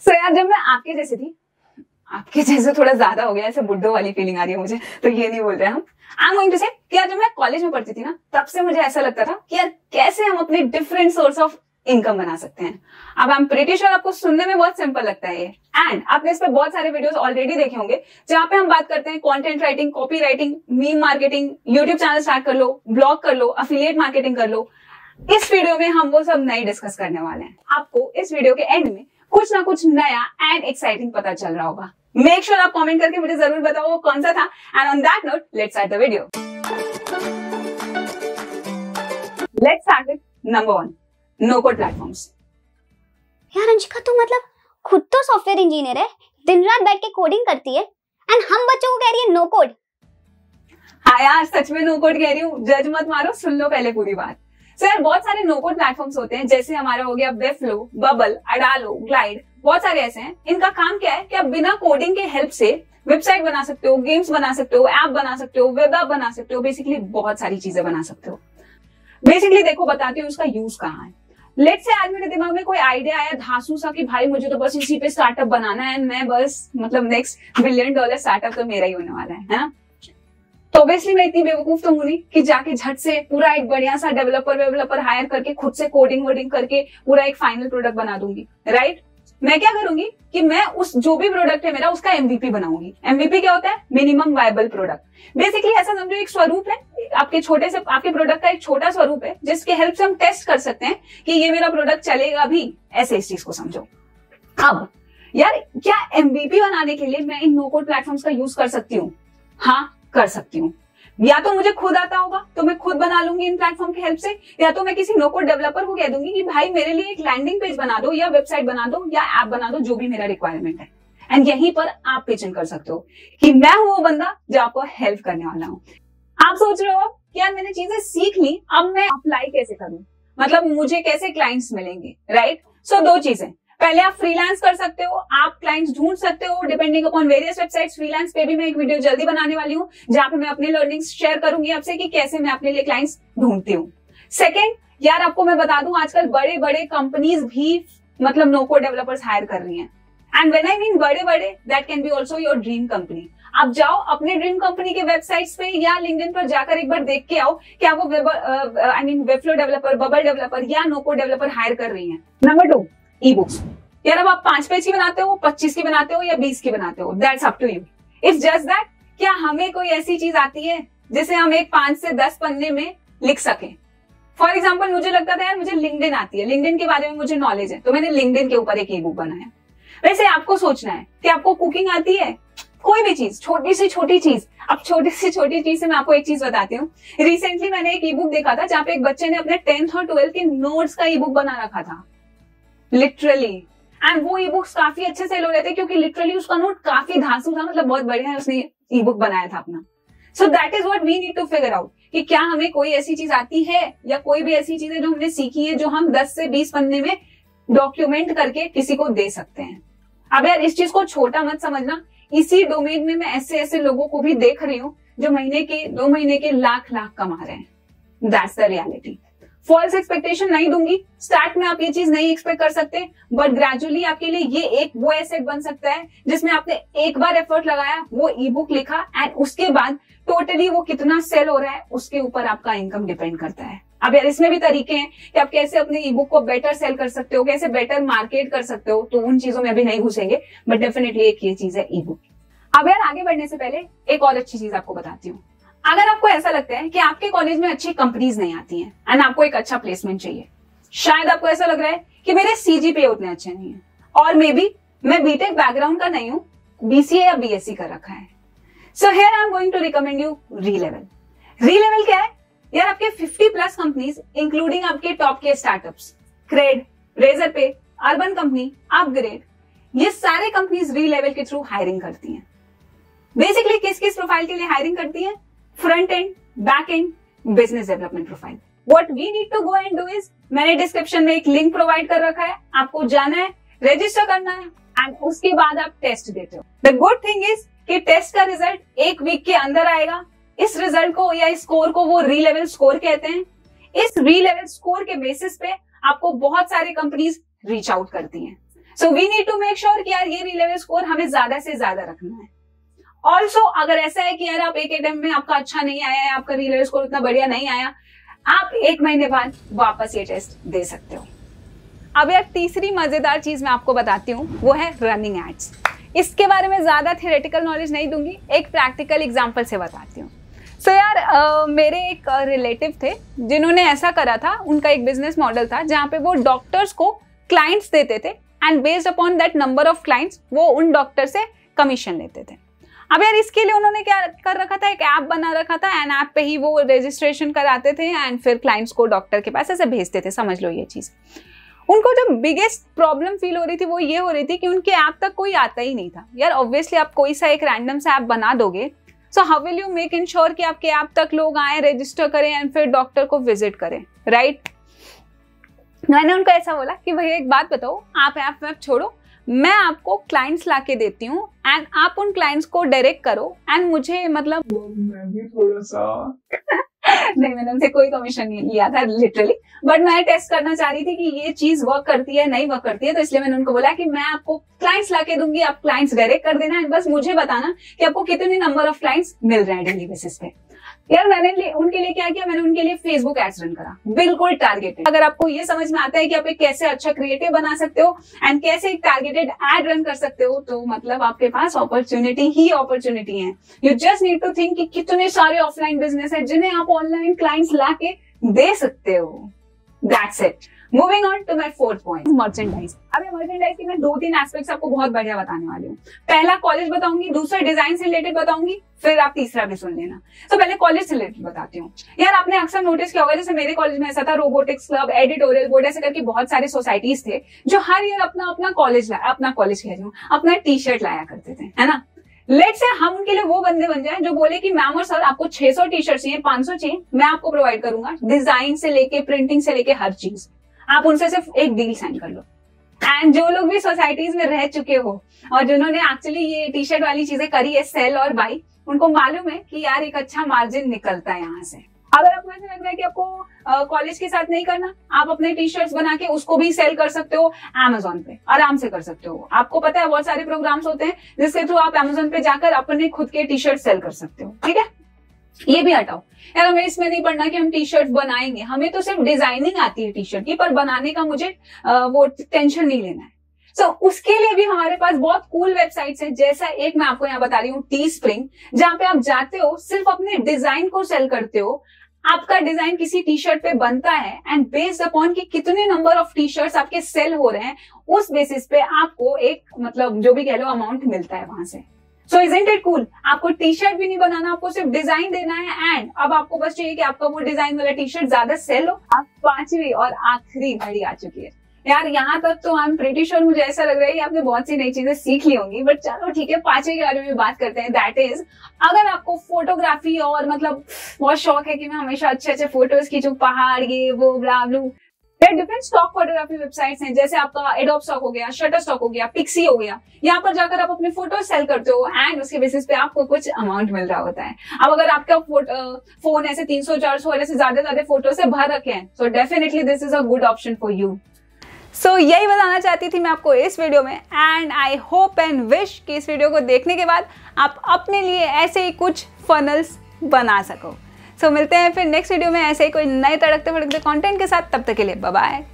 यार जब मैं आपके जैसे थी, आपके जैसे थोड़ा ज्यादा हो गया, ऐसे बुड्ढो वाली फीलिंग आ रही है मुझे, तो ये नहीं बोल रहे हम। आई एम गोइंग टू से कि यार जब मैं कॉलेज में पढ़ती थी ना, तब से मुझे ऐसा लगता था कि यार कैसे हम अपने डिफरेंट सोर्स ऑफ इनकम बना सकते हैं। अब आई एम प्रीटी श्योर आपको सुनने में बहुत सिंपल लगता है ये, एंड आपने इस पे बहुत सारे वीडियोस ऑलरेडी देखे होंगे जहां पे हम बात करते हैं content writing, copy writing, meme marketing, YouTube channel start कर लो, ब्लॉग कर लो, अफिलिएट मार्केटिंग कर लो। इस वीडियो में हम वो सब नहीं डिस्कस करने वाले हैं। आपको इस वीडियो के एंड में कुछ ना कुछ नया एंड एक्साइटिंग पता चल रहा होगा। मेक श्योर आप कमेंट करके मुझे जरूर बताओ वो कौन सा था। And on that note let's start the video. Let's start with number 1, no code platforms. यार अंशिका, तू मतलब खुद तो सॉफ्टवेयर इंजीनियर है, दिन रात बैठ के कोडिंग करती है, एंड हम बच्चों को कह रही है नो कोड। हाँ यार, सच में नो कोड कह रही हूँ, जज मत मारो, सुन लो पहले पूरी बात। सो यार बहुत सारे नो कोड प्लेटफॉर्म्स होते हैं, जैसे हमारा हो गया वेबफ्लो, बबल, अडालो, ग्लाइड, बहुत सारे ऐसे हैं। इनका काम क्या है कि आप बिना कोडिंग के हेल्प से वेबसाइट बना सकते हो, गेम्स बना सकते हो, ऐप बना सकते हो, वेब ऐप बना सकते हो, बेसिकली बहुत सारी चीजें बना सकते हो। बेसिकली देखो बताती हूँ उसका यूज कहाँ है। लेट्स से आज मेरे दिमाग में कोई आइडिया आया धांसू सा कि भाई मुझे तो बस इसी पे स्टार्टअप बनाना है, मैं बस मतलब नेक्स्ट $1 बिलियन स्टार्टअप तो मेरा ही होने वाला है ना। तो ऑब्वियसली मैं इतनी बेवकूफ तो हूं नहीं कि जाके झट से पूरा एक बढ़िया सा डेवलपर हायर करके खुद से कोडिंग वोडिंग करके पूरा एक फाइनल प्रोडक्ट बना दूंगी, राइट। मैं क्या करूंगी कि मैं उस जो भी प्रोडक्ट है मेरा उसका एमवीपी बनाऊंगी। एमवीपी क्या होता है? Minimum viable product. बेसिकली ऐसा समझो एक स्वरूप है, आपके छोटे से आपके प्रोडक्ट का एक छोटा स्वरूप है जिसके हेल्प से हम टेस्ट कर सकते हैं कि ये मेरा प्रोडक्ट चलेगा भी, ऐसे इस चीज को समझो। अब यार क्या एमवीपी बनाने के लिए मैं इन नो कोड प्लेटफॉर्म्स का यूज कर सकती हूँ? हाँ कर सकती हूँ। या तो मुझे खुद आता होगा तो मैं खुद बना लूंगी इन प्लेटफॉर्म की हेल्प से, या तो मैं किसी नो कोड डेवलपर को कह दूंगी कि भाई मेरे लिए एक लैंडिंग पेज बना दो या वेबसाइट बना दो या ऐप बना दो, जो भी मेरा रिक्वायरमेंट है। एंड यहीं पर आप पिच इन कर सकते हो कि मैं हूं वो बंदा जो आपको हेल्प करने वाला हूं। आप सोच रहे हो कि यार मैंने चीजें सीख ली, अब मैं अप्लाई कैसे करूं, मतलब मुझे कैसे क्लाइंट्स मिलेंगे, राइट। सो दो चीजें, पहले आप फ्रीलांस कर सकते हो, आप क्लाइंट्स ढूंढ सकते हो depending upon various websites. Freelance पे भी मैं एक वीडियो जल्दी बनाने वाली हूँ जहां पे मैं अपने लर्निंग्स शेयर करूंगी आपसे कि कैसे मैं अपने लिए क्लाइंट्स ढूंढती हूँ। सेकंड, यार आपको मैं बता दूं आजकल बड़े बड़े कंपनीज भी मतलब नो कोड डेवलपर्स हायर कर रही हैं। एंड व्हेन आई मीन बड़े बड़े, that can be also your dream company. आप जाओ अपने ड्रीम कंपनी के वेबसाइट्स पे या लिंक्डइन पर जाकर एक बार देख के आओ क्या वो वेबफ्लो डेवलपर, बबल डेवलपर या नो कोड डेवलपर हायर कर रही है। Number 2, e books. यार अब आप 5 पेज की बनाते हो, 25 की बनाते हो या 20 की बनाते हो, that's up to you. It's just that क्या हमें कोई ऐसी चीज आती है जिसे हम एक 5 से 10 पन्ने में लिख सके। फॉर एग्जाम्पल मुझे लगता था यार मुझे लिंक्डइन आती है, लिंक्डइन के बारे में मुझे नॉलेज है, तो मैंने लिंक्डइन के ऊपर एक ई बुक बनाया। वैसे आपको सोचना है कि आपको कुकिंग आती है, कोई भी चीज, छोटी से छोटी चीज। अब छोटी से छोटी चीज से मैं आपको एक चीज बताती हूँ। रिसेंटली मैंने एक ई बुक देखा था जहाँ पे एक बच्चे ने अपने 10th और 12th के नोट्स का ई बुक बना रखा था, लिटरली। एंड वो ई बुक्स काफी अच्छे सेल हो रहे थे क्योंकि लिटरली उसका नोट काफी धांसू था, मतलब बहुत बढ़िया उसने ई बुक बनाया था अपना। So that is what we need to figure out कि क्या हमें कोई ऐसी चीज आती है या कोई भी ऐसी चीज है जो हमने सीखी है जो हम 10 से 20 पन्ने में डॉक्यूमेंट करके किसी को दे सकते हैं। अब यार इस चीज को छोटा मत समझना, इसी डोमेन में मैं ऐसे ऐसे लोगों को भी देख रही हूँ जो महीने के 2 महीने के लाख कमा रहे हैं। That's the reality. False expectation नहीं दूंगी, स्टार्ट में आप ये चीज नहीं एक्सपेक्ट कर सकते, बट ग्रेजुअली आपके लिए ये एक वो एसेट बन सकता है जिसमें आपने एक बार एफर्ट लगाया, वो ई बुक लिखा, एंड उसके बाद टोटली वो कितना सेल हो रहा है उसके ऊपर आपका इनकम डिपेंड करता है। अब यार इसमें भी तरीके हैं कि आप कैसे अपने ई बुक को बेटर सेल कर सकते हो, कैसे बेटर मार्केट कर सकते हो, तो उन चीजों में अभी नहीं घुसेंगे, बट डेफिनेटली एक ये चीज है ई बुक। अब यार आगे बढ़ने से पहले एक और अच्छी चीज आपको बताती हूँ। अगर आपको ऐसा लगता है कि आपके कॉलेज में अच्छी कंपनीज नहीं आती हैं एंड आपको एक अच्छा प्लेसमेंट चाहिए, शायद आपको ऐसा लग रहा है कि मेरे सीजीपीए उतने अच्छे नहीं है, और मे बी मैं बीटेक बैकग्राउंड का नहीं हूं, बीसीए या बीएससी कर रखा है। So here I am going to recommend you Relevel. Relevel क्या है? यार आपके 50+ कंपनीज इंक्लूडिंग आपके टॉप के startups, Cred, Razorpay, Urban Company, upGrad, ये सारे कंपनीज रीलेवल के थ्रू हायरिंग करती हैं। बेसिकली किस किस प्रोफाइल के लिए हायरिंग करती है? Front end, back end, business development profile. What we need to go and do is, मैंने डिस्क्रिप्शन में एक लिंक प्रोवाइड कर रखा है, आपको जाना है, रजिस्टर करना है, एंड उसके बाद आप टेस्ट देते हो। द गुड थिंग इज कि टेस्ट का रिजल्ट 1 वीक के अंदर आएगा। इस रिजल्ट को या इस स्कोर को वो रीलेवल स्कोर कहते हैं। इस रीलेवल स्कोर के बेसिस पे आपको बहुत सारे कंपनीज रीच आउट करती हैं। So we need to make sure कि यार ये रीलेवेंट स्कोर हमें ज्यादा से ज्यादा रखना है। ऑल्सो अगर ऐसा है कि यार आप एक अटेम्प्ट में आपका अच्छा नहीं आया है, आपका रीलेवेंट स्कोर उतना बढ़िया नहीं आया, आप 1 महीने बाद वापस ये टेस्ट दे सकते हो। अब यार तीसरी मजेदार चीज मैं आपको बताती हूँ, वो है रनिंग एड्स। इसके बारे में ज्यादा थियोरेटिकल नॉलेज नहीं दूंगी, एक प्रैक्टिकल एग्जांपल से बताती हूँ। सो यार मेरे एक रिलेटिव थे जिन्होंने ऐसा करा था, उनका एक बिजनेस मॉडल था जहाँ पे वो डॉक्टर्स को क्लाइंट्स देते थे and based upon that number of clients वो उन डॉक्टर से कमीशन लेते थे। अब यार इसके लिए उन्होंने क्या कर रखा था, एक ऐप बना रखा था एंड ऐप पे ही वो रजिस्ट्रेशन कराते थे एंड फिर क्लाइंट्स को डॉक्टर के पास ऐसे भेजते थे। समझ लो ये चीज। उनको जो बिगेस्ट प्रॉब्लम फील हो रही थी वो ये हो रही थी कि उनके ऐप तक कोई आता ही नहीं था। यार ऑब्वियसली आप कोई सा एक रैंडम सा ऐप बना दोगे, so how will you make ensure कि आपके ऐप तक लोग आए, रजिस्टर करें एंड फिर डॉक्टर को विजिट करें, राइट? मैंने उनको ऐसा बोला कि भैया एक बात बताओ, आप ऐप छोड़ो, मैं आपको क्लाइंट्स लाके देती हूँ एंड आप उन क्लाइंट्स को डायरेक्ट करो एंड मुझे मतलब मैं भी थोड़ा सा नहीं, मैंने उनसे कोई कमीशन नहीं लिया था लिटरली, बट मैं टेस्ट करना चाह रही थी कि ये चीज वर्क करती है नहीं वर्क करती है। तो इसलिए मैंने उनको बोला कि मैं आपको क्लाइंट्स लाके दूंगी, आप क्लाइंट्स डायरेक्ट कर देना एंड बस मुझे बताना कि आपको कितने नंबर ऑफ क्लाइंट्स मिल रहे हैं डेली बेसिस पे। यार मैंने उनके लिए क्या किया, मैंने उनके लिए फेसबुक एड्स रन करा, बिल्कुल टारगेटेड। अगर आपको ये समझ में आता है कि आप एक कैसे अच्छा क्रिएटिव बना सकते हो एंड कैसे एक टारगेटेड एड रन कर सकते हो, तो मतलब आपके पास अपॉर्चुनिटी ही अपॉर्चुनिटी है। You just need to think कि कितने सारे ऑफलाइन बिजनेस है जिन्हें आप ऑनलाइन क्लाइंट्स लाके दे सकते हो। That's it. Moving on to my fourth point, merchandise. अब ये मर्चेंडाइज की मैं 2-3 एस्पेक्ट्स आपको बहुत बढ़िया बताने वाली हूँ। पहला कॉलेज बताऊंगी, दूसरा डिजाइन से रिलेटेड बताऊंगी, फिर आप तीसरा भी सुन लेना। तो पहले कॉलेज से रिलेटेड बताती हूँ। यार आपने अक्सर नोटिस किया होगा, जैसे मेरे कॉलेज में ऐसा था, रोबोटिक्स क्लब, एडिटोरियल बोर्ड, ऐसे करके बहुत सारे सोसाइटीज थे जो हर ईयर अपना कॉलेज कह रही हूँ, अपना टी शर्ट लाया करते थे, है ना। लेट्स से हम उनके लिए वो बंदे बन जाएं जो बोले कि मैम और सर आपको 600 टी शर्ट चाहिए, 500 चाहिए, मैं आपको प्रोवाइड करूंगा, डिजाइन से लेके प्रिंटिंग से लेके हर चीज। आप उनसे सिर्फ एक डील साइन कर लो। एंड जो लोग भी सोसाइटीज में रह चुके हो और जिन्होंने एक्चुअली ये टी शर्ट वाली चीजें करी है, सेल और बाई, उनको मालूम है कि यार एक अच्छा मार्जिन निकलता है यहाँ से। अगर आपको ऐसा लग रहा है कि आपको कॉलेज के साथ नहीं करना, आप अपने टी शर्ट्स बना के उसको भी सेल कर सकते हो Amazon पे, आराम से कर सकते हो। आपको पता है बहुत सारे प्रोग्राम्स होते हैं जिसके थ्रू आप Amazon पे जाकर अपने खुद के टी शर्ट सेल कर सकते हो, ठीक है। ये भी हटाओ यार, हमें इसमें नहीं पढ़ना कि हम टी शर्ट बनाएंगे, हमें तो सिर्फ डिजाइनिंग आती है टी शर्ट की, पर बनाने का मुझे वो टेंशन नहीं लेना है। सो उसके लिए भी हमारे पास बहुत कूल वेबसाइट्स हैं, जैसा एक मैं आपको यहाँ बता रही हूँ, टी स्प्रिंग, जहाँ पे आप जाते हो, सिर्फ अपने डिजाइन को सेल करते हो, आपका डिजाइन किसी टी शर्ट पे बनता है एंड बेस्ड अपॉन कि कितने नंबर ऑफ टी शर्ट्स आपके सेल हो रहे हैं, उस बेसिस पे आपको एक मतलब जो भी कह लो अमाउंट मिलता है वहां से। सो इजंट इट कूल? आपको टी शर्ट भी नहीं बनाना, आपको सिर्फ डिजाइन देना है एंड अब आपको बस चाहिए कि आपका वो डिजाइन वाला टी शर्ट ज्यादा सेल हो। अब 5वीं और आखिरी घड़ी आ चुकी है यार, यहाँ तक तो आई एम प्रीटी श्योर, मुझे ऐसा लग रहा है कि आपने बहुत सी नई चीजें सीख ली होंगी, बट चलो ठीक है, 5वीं के बारे में बात करते हैं। दैट इज, अगर आपको फोटोग्राफी और मतलब बहुत शौक है कि मैं हमेशा अच्छे अच्छे फोटोज खींचूं, पहाड़ ये वो ब्लाब्लू, डिफरेंट स्टॉक फोटोग्राफी वेबसाइट्स हैं, जैसे आपका एडोब स्टॉक हो गया, शटर स्टॉक हो गया, पिक्सी हो गया। यहाँ पर जाकर आप अपने फोटो सेल करते हो एंड उसके बेसिस पे आपको कुछ अमाउंट मिल रहा होता है। अब अगर आपका फोन ऐसे 300-400 और ऐसे ज्यादा फोटो से भर रखे हैं, so definitely this is a good option for you. So यही बताना चाहती थी मैं आपको इस वीडियो में, and I hope and wish कि इस वीडियो को देखने के बाद आप अपने लिए ऐसे ही कुछ फनल्स बना सको। सो मिलते हैं फिर नेक्स्ट वीडियो में ऐसे ही कोई नए तड़कते भड़कते कंटेंट के साथ। तब तक के लिए बाय बाय।